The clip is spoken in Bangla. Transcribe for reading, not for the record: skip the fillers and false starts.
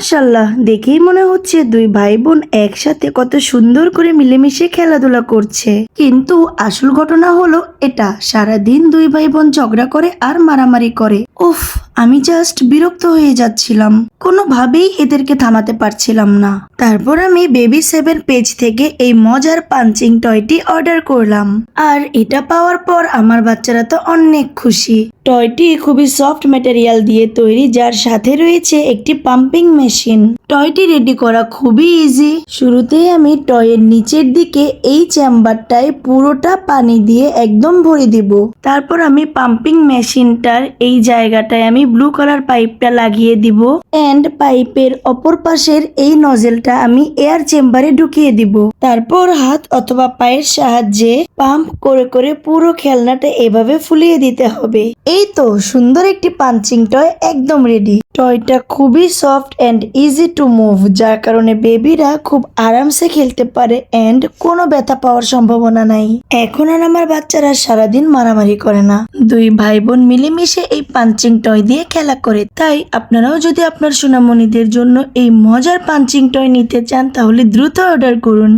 মাশাআল্লাহ, দেখেই মনে হচ্ছে দুই ভাই বোন একসাথে কত সুন্দর করে মিলেমিশে খেলাধুলা করছে। কিন্তু আসল ঘটনা হলো এটা, সারাদিন দুই ভাই বোন ঝগড়া করে আর মারামারি করে। উফ, আমি জাস্ট বিরক্ত হয়ে যাচ্ছিলাম, কোনোভাবেই এদেরকে থামাতে পারছিলাম না। তারপর আমি বেবি7 পেজ থেকে এই মজার পাঞ্চিং টয়টি অর্ডার করলাম, আর এটা পাওয়ার পর আমার বাচ্চারা তো অনেক খুশি। টয়টি খুবই সফট ম্যাটেরিয়াল দিয়ে তৈরি, যার সাথে রয়েছে একটি পাম্পিং মেশিন। টয়টি রেডি করা খুবই ইজি। শুরুতেই আমি টয়ের নিচের দিকে এই চেম্বারটায় পুরোটা পানি দিয়ে একদম ভরে দিব। তারপর আমি পাম্পিং মেশিনটার এই জায়গাটায় আমি ব্লু কালার পাইপটা লাগিয়ে দিব, এন্ড পাইপের অপর পাশের এই নজেলটা আমি এয়ার চেম্বারে ঢুকিয়ে দিব। তারপর হাত অথবা পায়ের সাহায্যে পাম্প করে করে পুরো খেলনাটা এভাবে ফুলিয়ে দিতে হবে। এই তো সুন্দর একটি পাঞ্চিং টয় একদম রেডি। টয়টা খুবই soft and easy to move, যার কারণে বেবিরা খুব আরামসে খেলতে পারে এন্ড কোনো ব্যথা পাওয়ার সম্ভাবনা নাই। এখন আর আমার বাচ্চারা সারাদিন মারামারি করে না, দুই ভাই বোন মিলেমিশে এই পাঞ্চিং টয় দিয়ে খেলা করে। তাই আপনারাও যদি আপনার সোনামণিদের জন্য এই মজার পাঞ্চিং টয় নিতে চান তাহলে দ্রুত অর্ডার করুন।